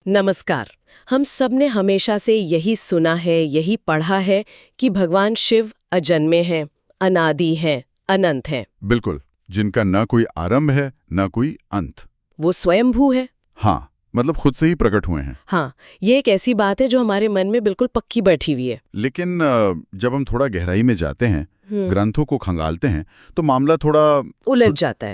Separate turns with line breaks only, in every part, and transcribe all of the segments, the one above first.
नमस्कार। हम सब ने हमेशा से यही सुना है, यही पढ़ा है कि भगवान शिव अजन्मे हैं, अनादि हैं, अनंत हैं।
बिल्कुल, जिनका ना कोई आरंभ है ना कोई अंत।
वो स्वयंभू है।
हाँ, मतलब खुद से ही प्रकट हुए हैं।
हाँ, ये एक ऐसी बात है जो हमारे मन में बिल्कुल पक्की बैठी हुई है।
लेकिन जब हम थोड़ा गहराई में जाते हैं, ग्रंथों को खंगालते हैं, तो मामला थोड़ा उलझ जाता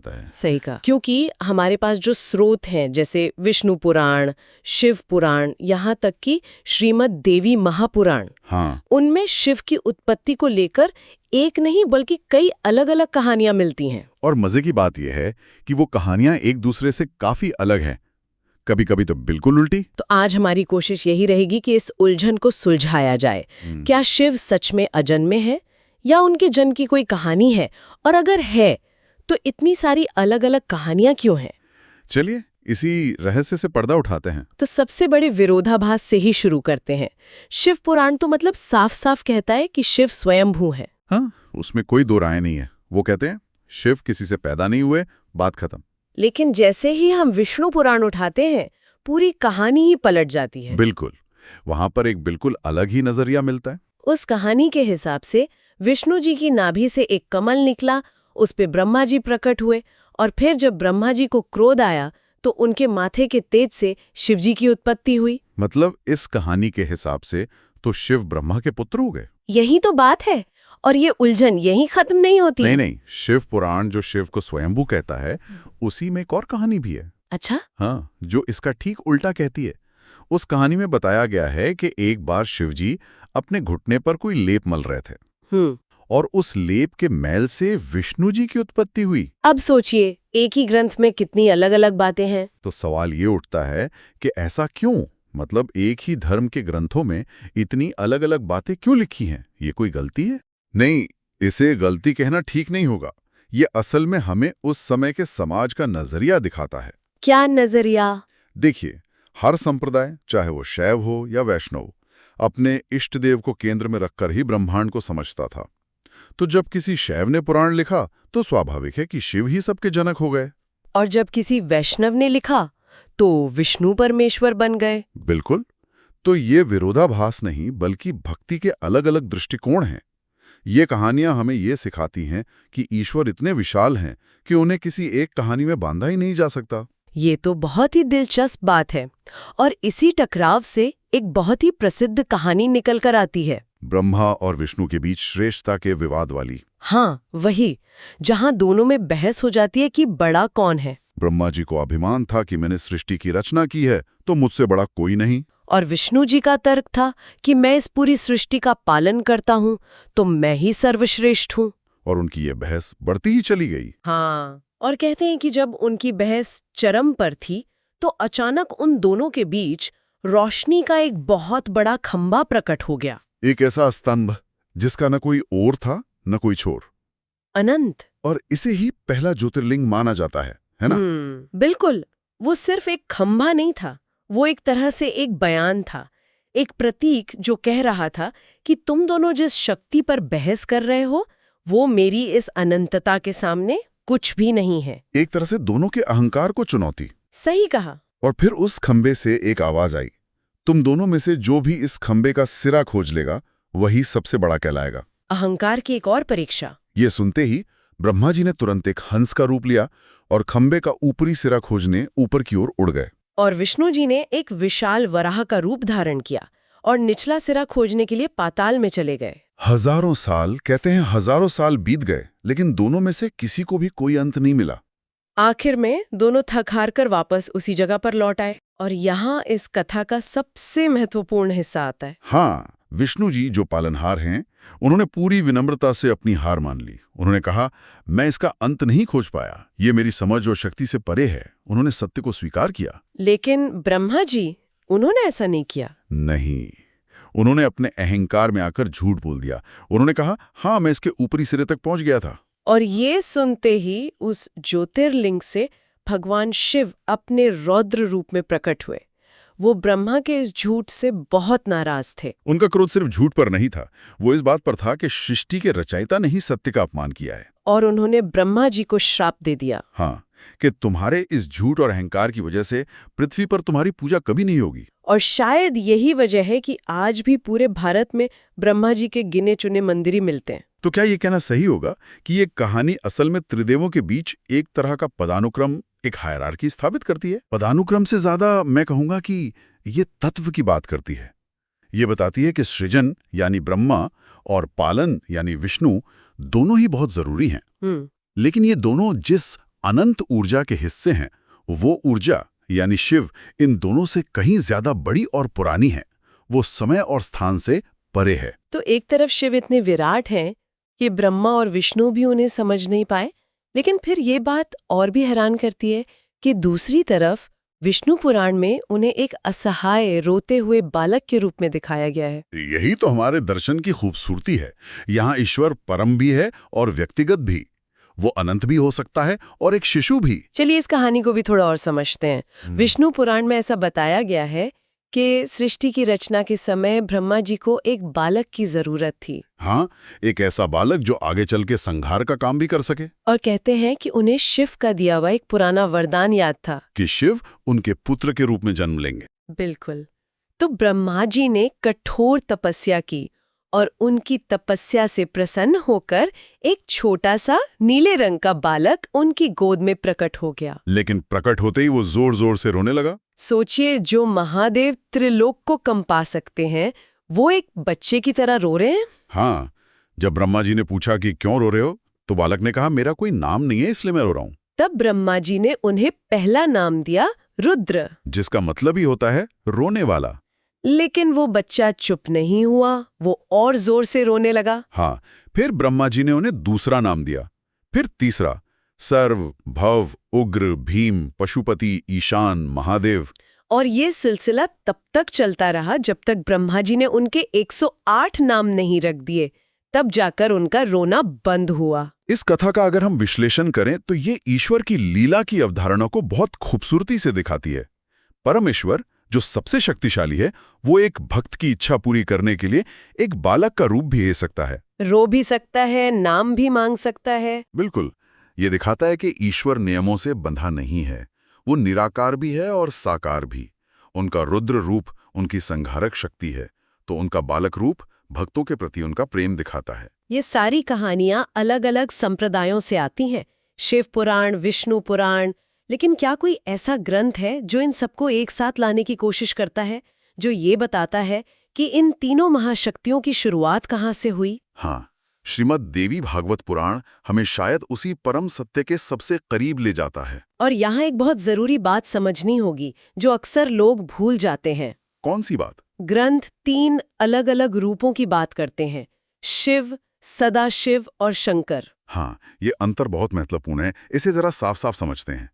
है।
सही कहा। क्योंकि हमारे पास जो स्रोत हैं, जैसे विष्णु पुराण, शिव पुराण, यहाँ तक कि श्रीमद् देवी महापुराण,
हाँ,
उनमें शिव की उत्पत्ति को लेकर एक नहीं बल्कि कई अलग अलग कहानियां मिलती हैं।
और मजे की बात यह है कि वो कहानियां एक दूसरे से काफी अलग हैं, कभी कभी तो बिल्कुल उल्टी।
तो आज हमारी कोशिश यही रहेगी कि इस उलझन को सुलझाया जाए। क्या शिव सच में अजन्मे हैं या उनके जन्म की कोई कहानी है, और अगर है तो इतनी सारी अलग अलग कहानियां क्यों हैं?
चलिए इसी रहस्य से पर्दा उठाते हैं।
तो सबसे बड़े विरोधाभास से ही शुरू करते हैं। शिव पुराण तो मतलब साफ साफ कहता है कि शिव स्वयंभू है।
हाँ, उसमें कोई दो राय नहीं है। वो कहते हैं शिव किसी से पैदा नहीं हुए, बात खत्म।
लेकिन जैसे ही हम विष्णु पुराण उठाते हैं, पूरी कहानी ही पलट जाती है।
बिल्कुल, वहां पर एक बिल्कुल अलग ही नजरिया मिलता है।
उस कहानी के हिसाब से विष्णु जी की नाभि से एक कमल निकला, उस पे ब्रह्मा जी प्रकट हुए, और फिर जब ब्रह्मा जी को क्रोध आया तो उनके माथे के तेज से शिव जी की उत्पत्ति हुई।
मतलब इस कहानी के हिसाब से तो शिव ब्रह्मा के पुत्र हो गए।
यही तो बात है, और ये उलझन यही खत्म नहीं होती।
नहीं, शिव पुराण जो शिव को स्वयंभू कहता है, उसी में एक और कहानी भी है।
अच्छा?
हाँ, जो इसका ठीक उल्टा कहती है। उस कहानी में बताया गया है कि एक बार शिव जी अपने घुटने पर कोई लेप मल रहे थे, और उस लेप के मैल से विष्णु जी की उत्पत्ति हुई।
अब सोचिए, एक ही ग्रंथ में कितनी अलग अलग बातें हैं।
तो सवाल ये उठता है कि ऐसा क्यों? मतलब एक ही धर्म के ग्रंथों में इतनी अलग अलग बातें क्यों लिखी हैं? ये कोई गलती है? नहीं, इसे गलती कहना ठीक नहीं होगा। ये असल में हमें उस समय के समाज का नजरिया दिखाता है।
क्या नजरिया?
देखिए, हर संप्रदाय, चाहे वो शैव हो या वैष्णव, अपने इष्ट देव को केंद्र में रखकर ही ब्रह्मांड को समझता था। तो जब किसी शैव ने पुराण लिखा तो स्वाभाविक है कि शिव ही सबके जनक हो गए।
और जब किसी वैष्णव ने लिखा तो विष्णु परमेश्वर बन गए।
बिल्कुल। तो ये विरोधाभास नहीं, बल्कि भक्ति के अलग अलग दृष्टिकोण हैं। ये कहानियां हमें ये सिखाती हैं कि ईश्वर इतने विशाल हैं कि उन्हें किसी एक कहानी में बांधा ही नहीं जा सकता।
ये तो बहुत ही दिलचस्प बात है, और इसी टकराव से एक बहुत ही प्रसिद्ध कहानी निकल कर आती है।
ब्रह्मा और विष्णु के बीच श्रेष्ठता के विवाद वाली।
हाँ, वही, जहाँ दोनों में बहस हो जाती है कि बड़ा कौन है।
ब्रह्मा जी को अभिमान था कि मैंने सृष्टि की रचना की है, तो मुझसे बड़ा कोई नहीं।
और विष्णु जी का तर्क था कि मैं इस पूरी सृष्टि का पालन करता हूँ, तो मैं ही सर्वश्रेष्ठ हूँ।
और उनकी ये बहस बढ़ती ही चली गई।
हाँ, और कहते हैं कि जब उनकी बहस चरम पर थी तो अचानक उन दोनों के बीच रोशनी का एक बहुत बड़ा खंभा प्रकट हो गया।
एक ऐसा स्तंभ जिसका न कोई ओर था न कोई छोर।
अनंत।
और इसे ही पहला ज्योतिर्लिंग माना जाता है ना?
बिल्कुल। वो सिर्फ एक खंभा नहीं था, वो एक तरह से एक बयान था, एक प्रतीक जो कह रहा था कि तुम दोनों जिस शक्ति पर बहस कर रहे हो, वो मेरी इस अनंतता के सामने कुछ भी नहीं है।
एक तरह से दोनों के अहंकार को चुनौती।
सही कहा।
और फिर उस खंबे से एक आवाज आई, तुम दोनों में से जो भी इस खंबे का सिरा खोज लेगा वही सबसे बड़ा कहलाएगा।
अहंकार की एक और परीक्षा।
ये सुनते ही ब्रह्मा जी ने तुरंत एक हंस का रूप लिया और खंबे का ऊपरी सिरा खोजने ऊपर की ओर उड़ गए।
और विष्णु जी ने एक विशाल वराह का रूप धारण किया और निचला सिरा खोजने के लिए पाताल में चले गए।
हजारों साल, कहते हैं हजारों साल बीत गए, लेकिन दोनों में से किसी को भी कोई अंत नहीं मिला।
आखिर में दोनों थक हार कर वापस उसी जगह पर लौट आए। और यहाँ इस कथा का सबसे महत्वपूर्ण हिस्सा आता है।
हाँ, विष्णु जी जो पालनहार हैं, उन्होंने पूरी विनम्रता से अपनी हार मान ली। उन्होंने कहा, मैं इसका अंत नहीं खोज पाया, ये मेरी समझ और शक्ति से परे है। उन्होंने सत्य को स्वीकार किया।
लेकिन ब्रह्मा जी, उन्होंने ऐसा नहीं किया।
नहीं, उन्होंने अपने अहंकार में आकर झूठ बोल दिया। उन्होंने कहा, हाँ, मैं इसके ऊपरी सिरे तक पहुंच गया था।
और ये सुनते ही उस ज्योतिर्लिंग से भगवान शिव अपने रौद्र रूप में प्रकट हुए। वो ब्रह्मा के इस झूठ से बहुत नाराज थे।
उनका क्रोध सिर्फ झूठ पर नहीं था, वो इस बात पर था कि सृष्टि के रचयिता ने ही सत्य का अपमान किया है।
और उन्होंने ब्रह्मा जी को श्राप दे दिया।
हाँ, कि तुम्हारे इस झूठ और अहंकार की वजह से पृथ्वी पर तुम्हारी पूजा कभी नहीं होगी।
और शायद यही वजह है कि आज भी पूरे भारत में ब्रह्मा जी के गिने चुने मंदिर ही मिलते हैं।
तो क्या ये कहना सही होगा कि ये कहानी असल में त्रिदेवों के बीच एक तरह का पदानुक्रम, एक हायरार्की स्थापित करती है? पदानुक्रम से ज्यादा मैं कहूंगा कि ये तत्व की बात करती है। ये बताती है कि सृजन यानी ब्रह्मा और पालन यानी विष्णु दोनों ही बहुत जरूरी हैं। लेकिन ये दोनों जिस अनंत ऊर्जा के हिस्से हैं, वो ऊर्जा यानी शिव इन दोनों से कहीं ज्यादा बड़ी और पुरानी है। वो समय और स्थान से परे है।
तो एक तरफ शिव इतने विराट हैं कि ब्रह्मा और विष्णु भी उन्हें समझ नहीं पाए, लेकिन फिर ये बात और भी हैरान करती है कि दूसरी तरफ विष्णु पुराण में उन्हें एक असहाय रोते हुए बालक के रूप में दिखाया गया है।
यही तो हमारे दर्शन की खूबसूरती है। यहाँ ईश्वर परम भी है और व्यक्तिगत भी। वो अनंत भी हो सकता है और एक शिशु भी।
चलिए इस कहानी को भी थोड़ा और समझते हैं। विष्णु पुराण में ऐसा बताया गया है कि सृष्टि की रचना के समय ब्रह्मा जी को एक बालक की जरूरत थी।
हाँ, एक ऐसा बालक जो आगे चल के संहार का काम भी कर सके।
और कहते हैं कि उन्हें शिव का दिया हुआ एक पुराना वरदान याद था
कि शिव उनके पुत्र के रूप में जन्म लेंगे।
बिल्कुल। तो ब्रह्मा जी ने कठोर तपस्या की और उनकी तपस्या से प्रसन्न होकर एक छोटा सा नीले रंग का बालक उनकी गोद में प्रकट हो गया।
लेकिन प्रकट होते ही वो जोर जोर से रोने लगा।
सोचिए, जो महादेव त्रिलोक को कंपा सकते हैं, वो एक बच्चे की तरह रो रहे हैं।
हाँ, जब ब्रह्मा जी ने पूछा कि क्यों रो रहे हो, तो बालक ने कहा मेरा कोई नाम नहीं है इसलिए मैं रो रहा हूँ।
तब ब्रह्मा जी ने उन्हें पहला नाम दिया रुद्र,
जिसका मतलब ही होता है रोने वाला।
लेकिन वो बच्चा चुप नहीं हुआ, वो और जोर से रोने लगा।
हाँ, फिर ब्रह्मा जी ने उन्हें दूसरा नाम दिया, फिर तीसरा, सर्व, भव, उग्र, भीम, पशुपति, ईशान, महादेव।
और ये सिलसिला तब तक चलता रहा जब तक ब्रह्मा जी ने उनके 108 नाम नहीं रख दिए, तब जाकर उनका रोना बंद हुआ।
इस कथा का अगर हम विश्लेषण करें तो ये ईश्वर की लीला की अवधारणा को बहुत खूबसूरती से दिखाती है। परमेश्वर जो सबसे शक्तिशाली है, वो एक भक्त की इच्छा पूरी करने के लिए एक बालक का रूप भी ले सकता है,
रो भी सकता है, नाम भी मांग सकता है।
बिल्कुल। ये दिखाता है कि ईश्वर नियमों से बंधा नहीं है। वो निराकार भी है और साकार भी। उनका रुद्र रूप उनकी संहारक शक्ति है, तो उनका बालक रूप भक्तों के प्रति उनका प्रेम दिखाता है।
ये सारी कहानियां अलग अलग संप्रदायों से आती हैं, शिव पुराण, विष्णु पुराण, लेकिन क्या कोई ऐसा ग्रंथ है जो इन सबको एक साथ लाने की कोशिश करता है, जो ये बताता है कि इन तीनों महाशक्तियों की शुरुआत कहाँ से हुई?
हाँ, श्रीमद् देवी भागवत पुराण हमें शायद उसी परम सत्य के सबसे करीब ले जाता है।
और यहाँ एक बहुत जरूरी बात समझनी होगी जो अक्सर लोग भूल जाते हैं।
कौन सी बात?
ग्रंथ 3 अलग अलग रूपों की बात करते हैं, शिव, सदाशिव और शंकर।
हाँ, ये अंतर बहुत महत्वपूर्ण है। इसे जरा साफ साफ समझते हैं।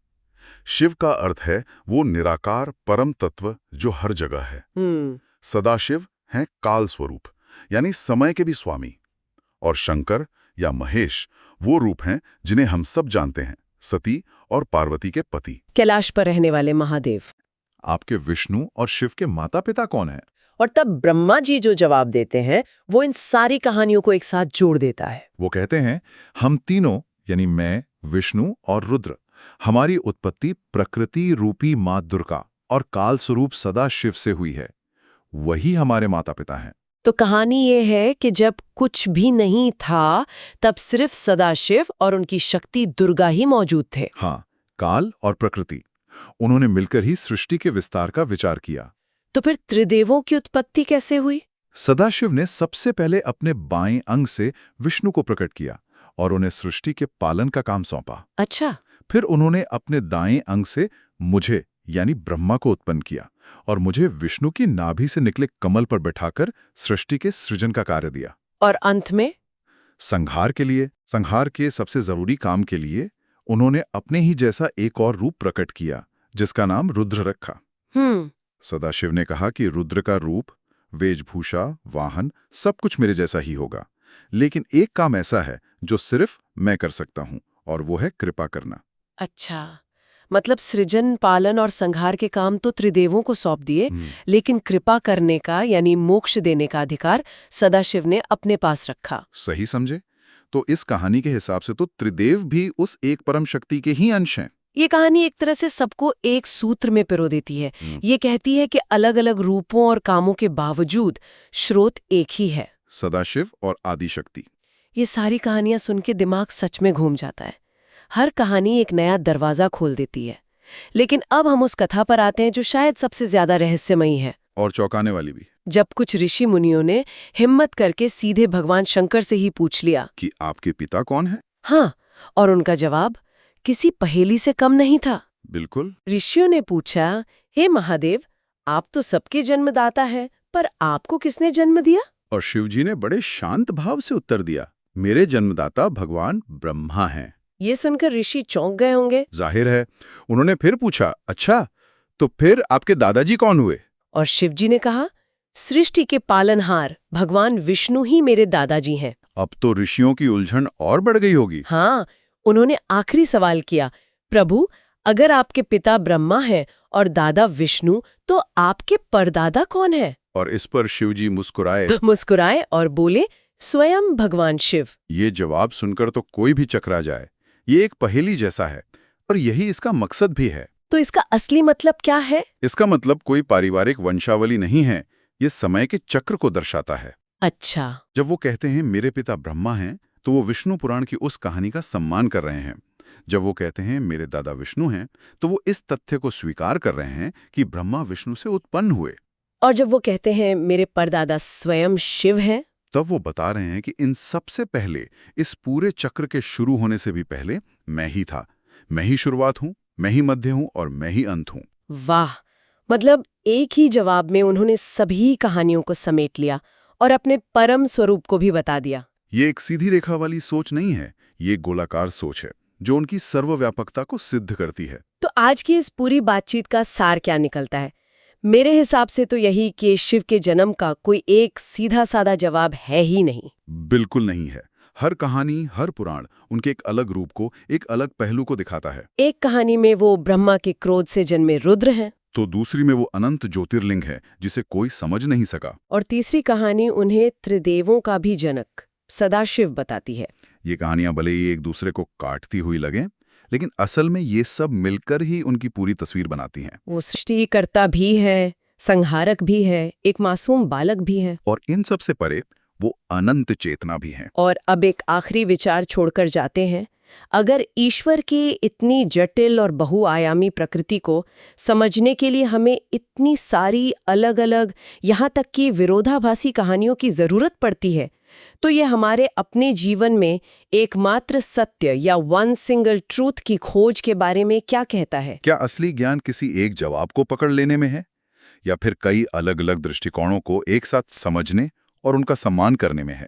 शिव का अर्थ है वो निराकार परम तत्व जो हर जगह है। सदाशिव हैं काल स्वरूप, यानी समय के भी स्वामी। और शंकर या महेश वो रूप हैं जिन्हें हम सब जानते हैं, सती और पार्वती के पति,
कैलाश पर रहने वाले महादेव।
आपके विष्णु और शिव के माता पिता कौन है?
और तब ब्रह्मा जी जो जवाब देते हैं वो इन सारी कहानियों को एक साथ जोड़ देता है।
वो कहते हैं हम तीनों यानी मैं, विष्णु और रुद्र, हमारी उत्पत्ति प्रकृति रूपी माँ दुर्गा और काल स्वरूप सदा शिव से हुई है। वही हमारे माता पिता हैं।
तो कहानी ये है कि जब कुछ भी नहीं था तब सिर्फ सदाशिव और उनकी शक्ति दुर्गा ही मौजूद थे।
हाँ, काल और प्रकृति, उन्होंने मिलकर ही सृष्टि के विस्तार का विचार किया।
तो फिर त्रिदेवों की उत्पत्ति कैसे हुई?
सदाशिव ने सबसे पहले अपने बाएं अंग से विष्णु को प्रकट किया और उन्हें सृष्टि के पालन का काम सौंपा।
अच्छा।
फिर उन्होंने अपने दाएं अंग से मुझे यानी ब्रह्मा को उत्पन्न किया और मुझे विष्णु की नाभि से निकले कमल पर बैठाकर सृष्टि के सृजन का कार्य दिया।
और अंत में
संहार के सबसे जरूरी काम के लिए उन्होंने अपने ही जैसा एक और रूप प्रकट किया जिसका नाम रुद्र रखा। सदाशिव ने कहा कि रुद्र का रूप, वेशभूषा, वाहन सब कुछ मेरे जैसा ही होगा, लेकिन एक काम ऐसा है जो सिर्फ मैं कर सकता हूं और वो है कृपा करना।
अच्छा, मतलब सृजन, पालन और संहार के काम तो त्रिदेवों को सौंप दिए, लेकिन कृपा करने का यानी मोक्ष देने का अधिकार सदाशिव ने अपने पास रखा।
सही समझे? तो इस कहानी के हिसाब से तो त्रिदेव भी उस एक परम शक्ति के ही अंश हैं।
ये कहानी एक तरह से सबको एक सूत्र में पिरो देती है। ये कहती है कि अलग अलग रूपों और कामों के बावजूद स्रोत एक ही है,
सदाशिव और आदिशक्ति।
ये सारी कहानियां सुन के दिमाग सच में घूम जाता है। हर कहानी एक नया दरवाजा खोल देती है। लेकिन अब हम उस कथा पर आते हैं जो शायद सबसे ज्यादा रहस्यमयी है
और चौंकाने वाली भी।
जब कुछ ऋषि मुनियों ने हिम्मत करके सीधे भगवान शंकर से ही पूछ लिया
कि आपके पिता कौन है?
हाँ, और उनका जवाब किसी पहेली से कम नहीं था।
बिल्कुल।
ऋषियों ने पूछा, हे महादेव, आप तो सबके जन्मदाता है, पर आपको किसने जन्म दिया?
और शिवजी ने बड़े शांत भाव से उत्तर दिया, मेरे जन्मदाता भगवान ब्रह्मा हैं।
ये सुनकर ऋषि चौंक गए होंगे।
जाहिर है। उन्होंने फिर पूछा, अच्छा तो फिर आपके दादाजी कौन हुए?
और शिवजी ने कहा, सृष्टि के पालनहार भगवान विष्णु ही मेरे दादाजी हैं।
अब तो ऋषियों की उलझन और बढ़ गई होगी।
हाँ, उन्होंने आखिरी सवाल किया, प्रभु, अगर आपके पिता ब्रह्मा हैं और दादा विष्णु, तो आपके परदादा कौन है?
और इस पर शिवजी
मुस्कुराए और बोले, स्वयं भगवान शिव।
ये जवाब सुनकर तो कोई भी चकरा जाए। ये एक पहेली जैसा है और यही इसका मकसद भी है।
तो इसका असली मतलब क्या है?
इसका मतलब कोई पारिवारिक वंशावली नहीं है, ये समय के चक्र को दर्शाता है।
अच्छा।
जब वो कहते हैं मेरे पिता ब्रह्मा हैं, तो वो विष्णु पुराण की उस कहानी का सम्मान कर रहे हैं। जब वो कहते हैं मेरे दादा विष्णु हैं, तो वो इस तथ्य को स्वीकार कर रहे हैं कि ब्रह्मा विष्णु से उत्पन्न हुए।
और जब वो कहते हैं मेरे परदादा स्वयं शिव हैं,
तब वो बता रहे हैं कि इन सबसे पहले, इस पूरे चक्र के शुरू होने से भी पहले मैं ही था। मैं ही शुरुआत हूँ, मैं ही मध्य हूँ और मैं ही अंत हूँ।
वाह, मतलब एक ही जवाब में उन्होंने सभी कहानियों को समेट लिया और अपने परम स्वरूप को भी बता दिया।
ये एक सीधी रेखा वाली सोच नहीं है, ये गोलाकार सोच है जो उनकी सर्वव्यापकता को सिद्ध करती है।
तो आज की इस पूरी बातचीत का सार क्या निकलता है? मेरे हिसाब से तो यही कि शिव के जन्म का कोई एक सीधा साधा जवाब है ही नहीं।
बिल्कुल नहीं है। हर कहानी, हर पुराण उनके एक अलग रूप को, एक अलग पहलू को दिखाता है।
एक कहानी में वो ब्रह्मा के क्रोध से जन्मे रुद्र हैं,
तो दूसरी में वो अनंत ज्योतिर्लिंग है जिसे कोई समझ नहीं सका।
और तीसरी कहानी उन्हें त्रिदेवों का भी जनक सदाशिव बताती है।
ये कहानियां भले ही एक दूसरे को काटती हुई लगें, लेकिन असल में ये सब मिलकर ही उनकी पूरी तस्वीर बनाती हैं।
वो सृष्टिकर्ता भी है, संहारक भी है, एक मासूम बालक भी है,
और इन सब से परे वो अनंत चेतना भी है।
और अब एक आखिरी विचार छोड़कर जाते हैं। अगर ईश्वर की इतनी जटिल और बहुआयामी प्रकृति को समझने के लिए हमें इतनी सारी अलग अलग, यहाँ तक कि विरोधाभासी कहानियों की जरूरत पड़ती है, तो ये हमारे अपने जीवन में एकमात्र सत्य या वन सिंगल ट्रूथ की खोज के बारे में क्या कहता है?
क्या असली ज्ञान किसी एक जवाब को पकड़ लेने में है, या फिर कई अलग अलग दृष्टिकोणों को एक साथ समझने और उनका सम्मान करने में है?